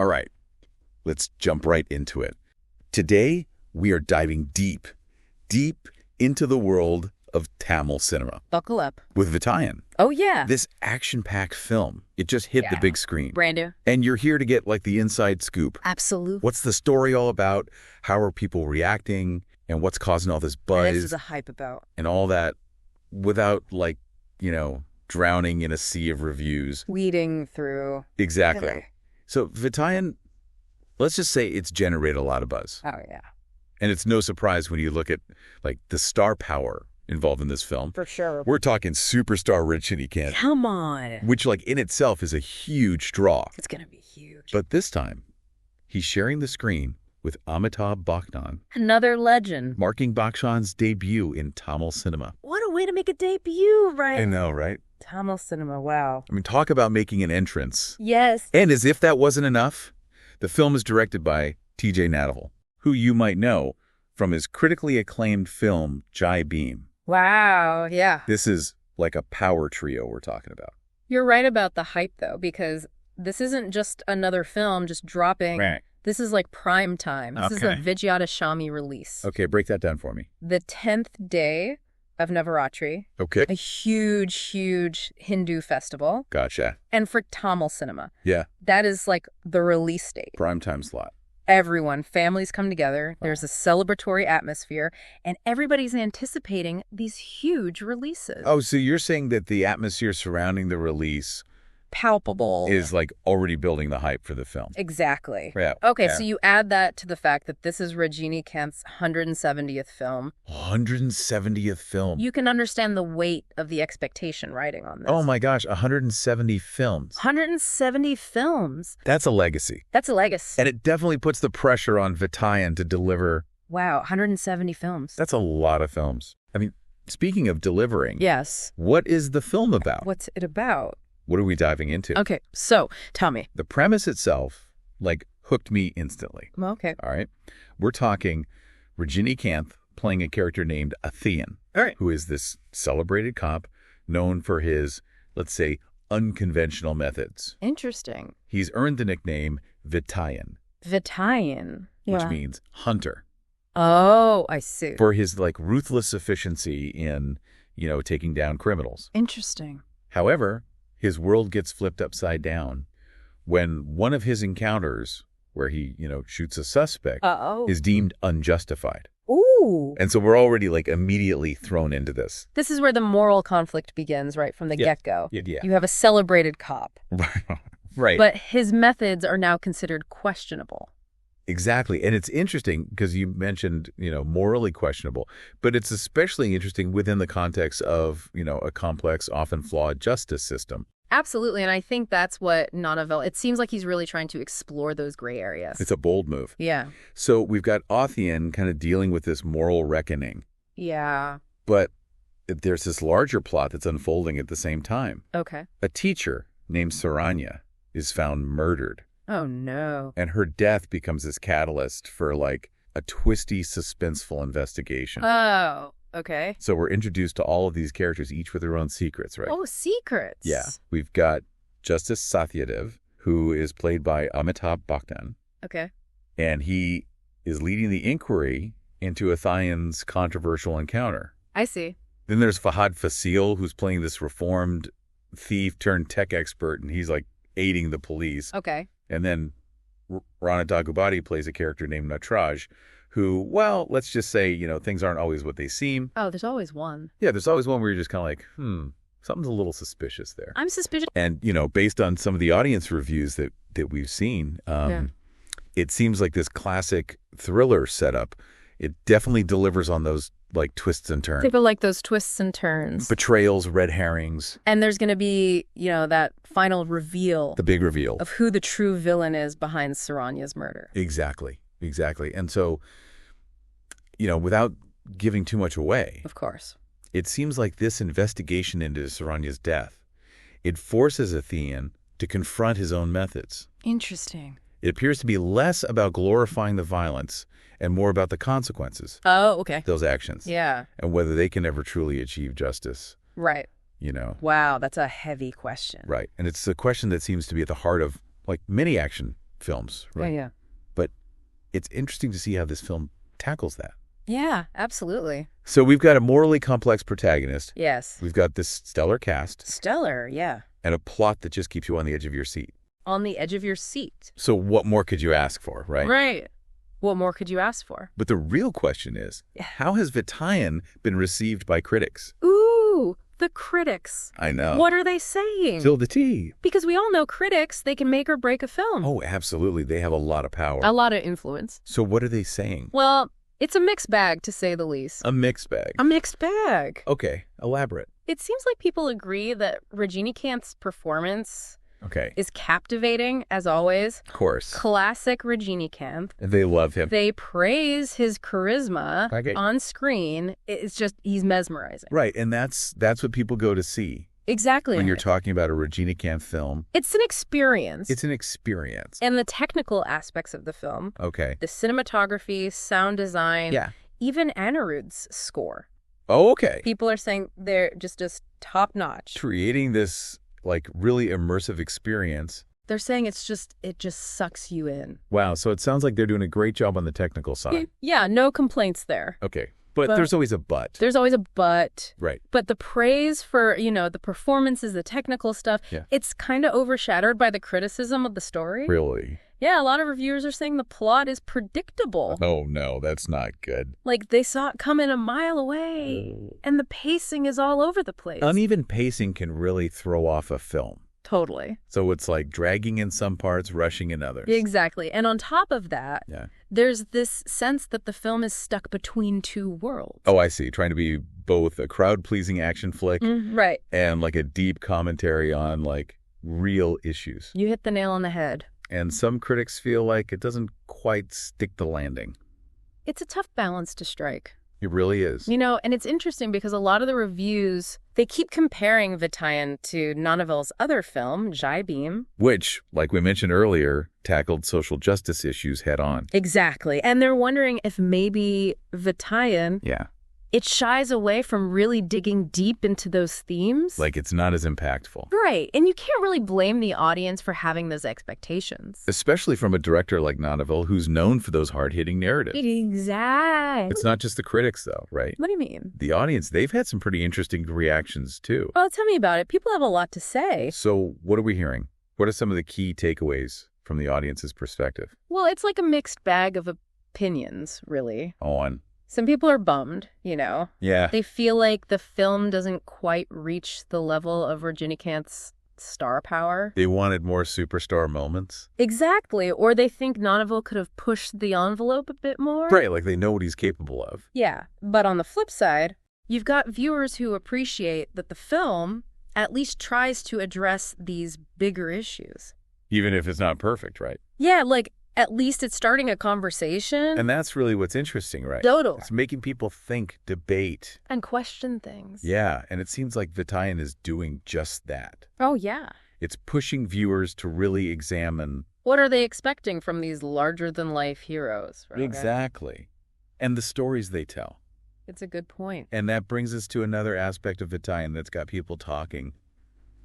All right, let's jump right into it. Today, we are diving deep into the world of Tamil cinema. Buckle up. With Vettaiyan. Oh, yeah. This action-packed film, it just hit the big screen. Brand new. And you're here to get, like, the inside scoop. Absolutely. What's the story all about? How are people reacting? And what's causing all this buzz? And this is a hype about. And all that without, like, drowning in a sea of reviews. Weeding through. Exactly. So Vettaiyan, let's just say it's generated a lot of buzz. Oh, yeah. And it's no surprise when you look at, like, the star power involved in this film. For sure. We're talking superstar Rajinikanth. Come on. Which, like, in itself is a huge draw. It's going to be huge. But this time, he's sharing the screen with Amitabh Bachchan. Another legend. Marking Bachchan's debut in Tamil cinema. What a way to make a debut, right? I know, right? Tamil cinema, wow. I mean, talk about making an entrance. Yes. And as if that wasn't enough, the film is directed by T.J. Nadavel, who you might know from his critically acclaimed film, Jai Bhim. Wow, yeah. This is like a power trio we're talking about. You're right about the hype, though, because this isn't just another film just dropping. Right. This is like prime time. This is a Vijayada Shami release. Okay, break that down for me. The 10th day of Navaratri. Okay. A huge Hindu festival. Gotcha. And for Tamil cinema. Yeah. That is like the release date. Primetime slot. Everyone, families come together. There's a celebratory atmosphere, and everybody's anticipating these huge releases. Oh, so you're saying that the atmosphere surrounding the release palpable is like already building the hype for the film. Exactly. Yeah. Okay, yeah. So you add that to the fact that this is Rajinikanth's 170th film. 170th film. You can understand the weight of the expectation riding on this. Oh my gosh, 170 films. 170 films. That's a legacy. That's a legacy. And it definitely puts the pressure on Vettaiyan to deliver. Wow, 170 films. That's a lot of films. I mean, speaking of delivering. Yes. What is the film about? What's it about? What are we diving into? Okay, so tell me. The premise itself, like, hooked me instantly. Okay. All right. We're talking Rajinikanth playing a character named Vettaiyan. All right. Who is this celebrated cop known for his, let's say, unconventional methods. Interesting. He's earned the nickname Vettaiyan. Vettaiyan. Which means hunter. Oh, I see. For his, like, ruthless efficiency in, taking down criminals. Interesting. However, his world gets flipped upside down when one of his encounters, where he, shoots a suspect, is deemed unjustified. Ooh. And so we're already, like, immediately thrown into this. This is where the moral conflict begins, right, from the get-go. Yeah. You have a celebrated cop. Right. But his methods are now considered questionable. Exactly. And it's interesting because you mentioned, morally questionable, but it's especially interesting within the context of, a complex, often flawed justice system. Absolutely. And I think that's what Nadavel, it seems like he's really trying to explore those gray areas. It's a bold move. Yeah. So we've got Vettaiyan kind of dealing with this moral reckoning. Yeah. But there's this larger plot that's unfolding at the same time. Okay. A teacher named Saranya is found murdered. Oh, no. And her death becomes this catalyst for, like, a twisty, suspenseful investigation. Oh, okay. So we're introduced to all of these characters, each with their own secrets, right? Oh, secrets. Yeah. We've got Justice Satyadev, who is played by Amitabh Bachchan. Okay. And he is leading the inquiry into Vettaiyan's controversial encounter. I see. Then there's Fahad Fasil, who's playing this reformed thief turned tech expert, and he's, like, aiding the police. Okay. And then Rana Daggubati plays a character named Natraj, who, well, let's just say, things aren't always what they seem. Oh, there's always one. Yeah, there's always one where you're just kind of like, something's a little suspicious there. I'm suspicious. And, based on some of the audience reviews that we've seen, it seems like this classic thriller setup, it definitely delivers on those, like, twists and turns. People like those twists and turns. Betrayals, red herrings. And there's going to be, that final reveal. The big reveal. Of who the true villain is behind Saranya's murder. Exactly. And so, without giving too much away. Of course. It seems like this investigation into Saranya's death, it forces Vettaiyan to confront his own methods. Interesting. It appears to be less about glorifying the violence and more about the consequences. Oh, okay. Those actions. Yeah. And whether they can ever truly achieve justice. Right. Wow, that's a heavy question. Right. And it's a question that seems to be at the heart of, like, many action films, right? Yeah. But it's interesting to see how this film tackles that. Yeah, absolutely. So we've got a morally complex protagonist. Yes. We've got this stellar cast. Stellar, yeah. And a plot that just keeps you on the edge of your seat. On the edge of your seat. So what more could you ask for, right? Right. What more could you ask for? But the real question is, how has Vettaiyan been received by critics? Ooh, the critics. I know. What are they saying? Spill the tea. Because we all know critics, they can make or break a film. Oh, absolutely. They have a lot of power. A lot of influence. So what are they saying? Well, it's a mixed bag, to say the least. A mixed bag. A mixed bag. Okay, elaborate. It seems like people agree that Rajinikanth's performance is captivating, as always. Of course. Classic Rajinikanth. They love him. They praise his charisma on screen. It's just, he's mesmerizing. Right, and that's what people go to see. Exactly. When you're talking about a Rajinikanth film. It's an experience. It's an experience. And the technical aspects of the film. Okay. The cinematography, sound design. Yeah. Even Anirudh's score. Oh, okay. People are saying they're just top notch. Creating this like really immersive experience. They're saying it just sucks you in. Wow, so it sounds like they're doing a great job on the technical side. Yeah, no complaints there. Okay. But there's always a but. There's always a but. Right. But the praise for, the performances, the technical stuff, it's kind of overshadowed by the criticism of the story. Really? Yeah, a lot of reviewers are saying the plot is predictable. Oh, no, that's not good. Like, they saw it coming a mile away, and the pacing is all over the place. Uneven pacing can really throw off a film. Totally. So it's like dragging in some parts, rushing in others. Exactly. And on top of that, there's this sense that the film is stuck between two worlds. Oh, I see. Trying to be both a crowd-pleasing action flick right. and like a deep commentary on like real issues. You hit the nail on the head. And some critics feel like it doesn't quite stick the landing. It's a tough balance to strike. It really is. And it's interesting because a lot of the reviews, they keep comparing Vettaiyan to Nanavel's other film, Jai Bhim. Which, like we mentioned earlier, tackled social justice issues head on. Exactly. And they're wondering if maybe Vettaiyan, it shies away from really digging deep into those themes. Like it's not as impactful. Right. And you can't really blame the audience for having those expectations. Especially from a director like Nanavel, who's known for those hard-hitting narratives. Exactly. It's not just the critics, though, right? What do you mean? The audience, they've had some pretty interesting reactions, too. Well, tell me about it. People have a lot to say. So what are we hearing? What are some of the key takeaways from the audience's perspective? Well, it's like a mixed bag of opinions, really. On. Some people are bummed, Yeah. They feel like the film doesn't quite reach the level of Rajinikanth's star power. They wanted more superstar moments. Exactly. Or they think Nanavel could have pushed the envelope a bit more. Right, like they know what he's capable of. Yeah. But on the flip side, you've got viewers who appreciate that the film at least tries to address these bigger issues. Even if it's not perfect, right? Yeah, like at least it's starting a conversation. And that's really what's interesting, right? Total. It's making people think, debate. And question things. Yeah, and it seems like Vettaiyan is doing just that. Oh, yeah. It's pushing viewers to really examine. What are they expecting from these larger-than-life heroes? Right? Exactly. And the stories they tell. It's a good point. And that brings us to another aspect of Vettaiyan that's got people talking.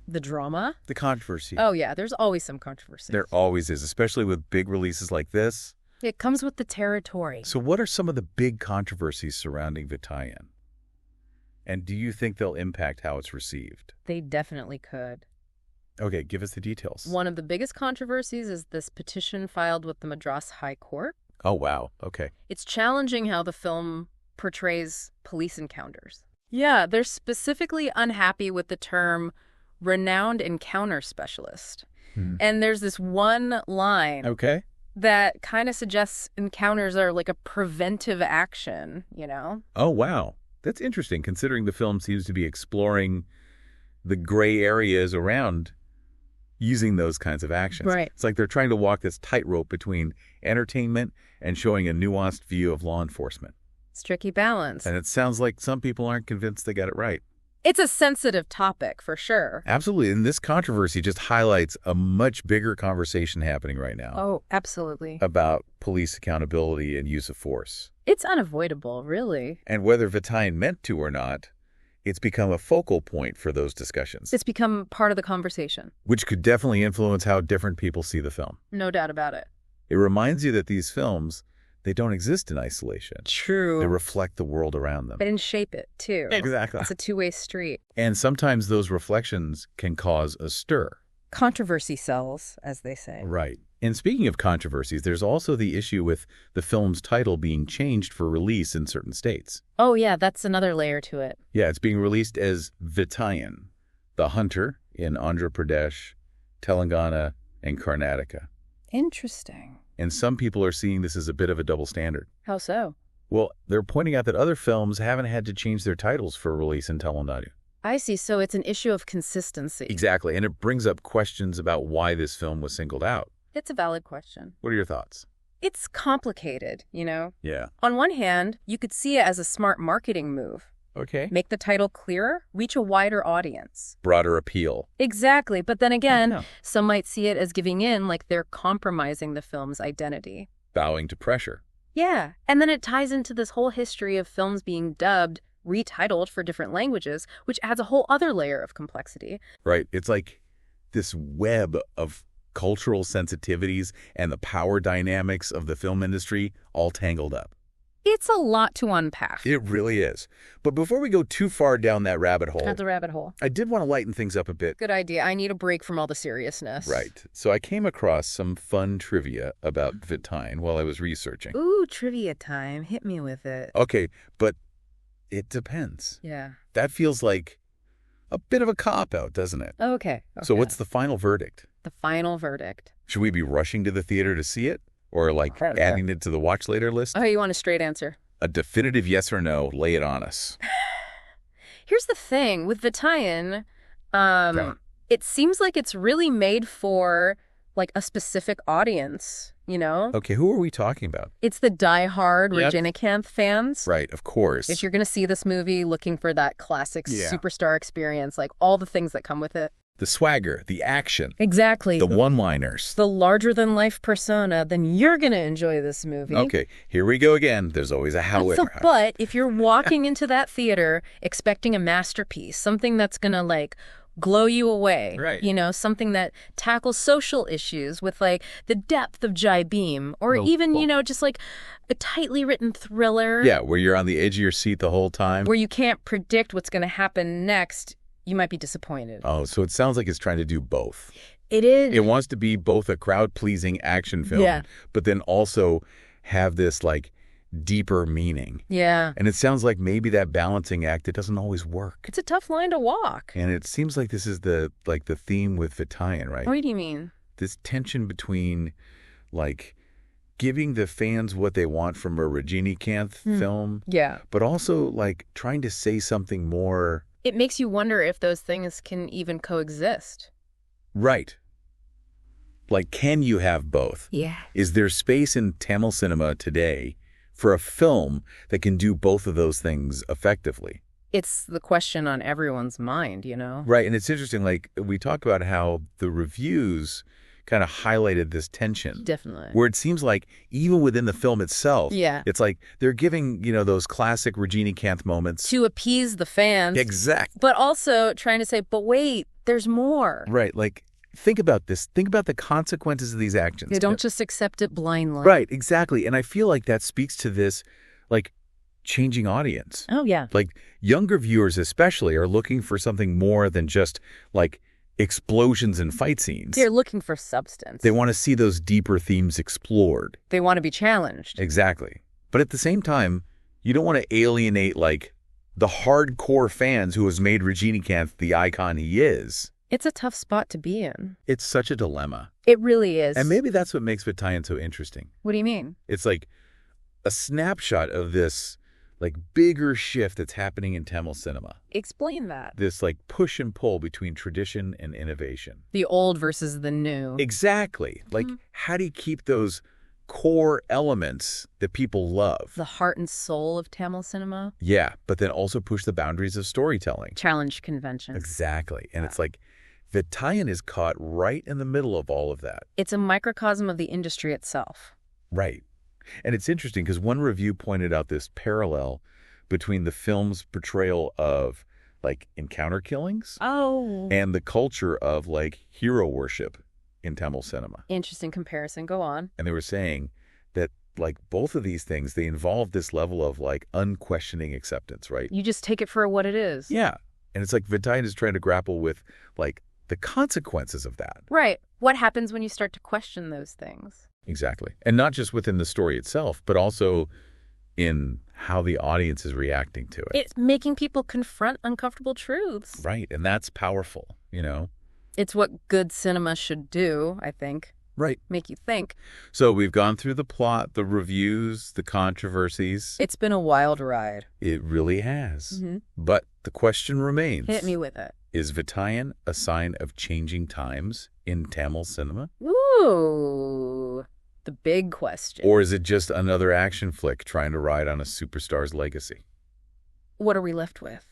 The drama? The controversy. Oh, yeah. There's always some controversy. There always is, especially with big releases like this. It comes with the territory. So what are some of the big controversies surrounding Vettaiyan? And do you think they'll impact how it's received? They definitely could. Okay, give us the details. One of the biggest controversies is this petition filed with the Madras High Court. Oh, wow. Okay. It's challenging how the film portrays police encounters. Yeah, they're specifically unhappy with the term renowned encounter specialist. And there's this one line that kind of suggests encounters are like a preventive action, Oh, wow. That's interesting, considering the film seems to be exploring the gray areas around using those kinds of actions. Right. It's like they're trying to walk this tightrope between entertainment and showing a nuanced view of law enforcement. It's a tricky balance. And it sounds like some people aren't convinced they got it right. It's a sensitive topic, for sure. Absolutely. And this controversy just highlights a much bigger conversation happening right now. Oh, absolutely. About police accountability and use of force. It's unavoidable, really. And whether Vettaiyan meant to or not, it's become a focal point for those discussions. It's become part of the conversation. Which could definitely influence how different people see the film. No doubt about it. It reminds you that these films, they don't exist in isolation. True. They reflect the world around them. But and shape it, too. Exactly. It's a two-way street. And sometimes those reflections can cause a stir. Controversy sells, as they say. Right. And speaking of controversies, there's also the issue with the film's title being changed for release in certain states. Oh, yeah, that's another layer to it. Yeah, it's being released as Vettaiyan, the hunter in Andhra Pradesh, Telangana, and Karnataka. Interesting. And some people are seeing this as a bit of a double standard. How so? Well, they're pointing out that other films haven't had to change their titles for release in Tamil Nadu. I see. So it's an issue of consistency. Exactly. And it brings up questions about why this film was singled out. It's a valid question. What are your thoughts? It's complicated, you know? Yeah. On one hand, you could see it as a smart marketing move. Okay. Make the title clearer, reach a wider audience. Broader appeal. Exactly. But then again, some might see it as giving in, like they're compromising the film's identity. Bowing to pressure. Yeah. And then it ties into this whole history of films being dubbed, retitled for different languages, which adds a whole other layer of complexity. Right. It's like this web of cultural sensitivities and the power dynamics of the film industry all tangled up. It's a lot to unpack. It really is. But before we go too far down that rabbit hole, That's a rabbit hole. I did want to lighten things up a bit. Good idea. I need a break from all the seriousness. Right. So I came across some fun trivia about Vettaiyan while I was researching. Ooh, trivia time. Hit me with it. Okay, but it depends. Yeah. That feels like a bit of a cop-out, doesn't it? Okay. So what's the final verdict? The final verdict? Should we be rushing to the theater to see it? Or like adding it to the watch later list? Oh, you want a straight answer? A definitive yes or no. Lay it on us. Here's the thing. With Vettaiyan, it seems like it's really made for like a specific audience, you know? Okay, who are we talking about? It's the diehard Rajinikanth fans. Right, of course. If you're going to see this movie looking for that classic superstar experience, like all the things that come with it. The swagger, the action. Exactly. The one-liners. The larger-than-life persona, then you're going to enjoy this movie. Okay, here we go again. There's always a however. But if you're walking into that theater expecting a masterpiece, something that's going to, like, glow you away, right? You know, something that tackles social issues with, like, the depth of Jai Beam, or even, you know, just, like, a tightly written thriller. Yeah, where you're on the edge of your seat the whole time. Where you can't predict what's going to happen next. You might be disappointed. Oh, so it sounds like it's trying to do both. It is. It wants to be both a crowd-pleasing action film, but then also have this, like, deeper meaning. Yeah. And it sounds like maybe that balancing act, it doesn't always work. It's a tough line to walk. And it seems like this is the theme with Vettaiyan, right? What do you mean? This tension between, like, giving the fans what they want from a Rajinikanth film. Yeah. But also, like, trying to say something more. It makes you wonder if those things can even coexist. Right. Like, can you have both? Yeah. Is there space in Tamil cinema today for a film that can do both of those things effectively? It's the question on everyone's mind, you know? Right. And it's interesting, like, we talk about how the reviews kind of highlighted this tension. Definitely. Where it seems like even within the film itself, it's like they're giving, you know, those classic Rajinikanth moments. To appease the fans. Exactly. But also trying to say, but wait, there's more. Right. Like, think about this. Think about the consequences of these actions. They don't just accept it blindly. Right. Exactly. And I feel like that speaks to this, like, changing audience. Oh, yeah. Like, younger viewers especially are looking for something more than just, like, explosions and fight scenes. They're looking for substance. They want to see those deeper themes explored. They want to be challenged. Exactly. But at the same time, you don't want to alienate, like, the hardcore fans who has made Rajinikanth the icon he is. It's a tough spot to be in. It's such a dilemma. It really is. And maybe that's what makes Vettaiyan so interesting. What do you mean? It's like a snapshot of this, like, bigger shift that's happening in Tamil cinema. Explain that. This, like, push and pull between tradition and innovation. The old versus the new. Exactly. Like, how do you keep those core elements that people love? The heart and soul of Tamil cinema? Yeah, but then also push the boundaries of storytelling. Challenge conventions. Exactly. And it's like, Vettaiyan is caught right in the middle of all of that. It's a microcosm of the industry itself. Right. And it's interesting because one review pointed out this parallel between the film's portrayal of, like encounter killings Oh. and the culture of like hero worship in Tamil cinema. Interesting comparison. Go on. And they were saying that like both of these things, they involve this level of like unquestioning acceptance, right? You just take it for what it is. Yeah. And it's like Vettaiyan is trying to grapple with like the consequences of that. Right. What happens when you start to question those things? Exactly. And not just within the story itself, but also in how the audience is reacting to it. It's making people confront uncomfortable truths. Right. And that's powerful, you know? It's what good cinema should do, I think. Right. Make you think. So we've gone through the plot, the reviews, the controversies. It's been a wild ride. It really has. Mm-hmm. But the question remains. Hit me with it. Is Vettaiyan a sign of changing times in Tamil cinema? Ooh, the big question. Or is it just another action flick trying to ride on a superstar's legacy? What are we left with?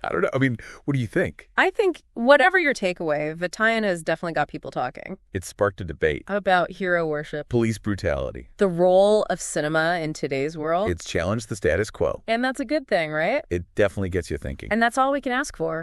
I don't know. I mean, what do you think? I think whatever your takeaway, Vettaiyan has definitely got people talking. It sparked a debate. About hero worship. Police brutality. The role of cinema in today's world. It's challenged the status quo. And that's a good thing, right? It definitely gets you thinking. And that's all we can ask for.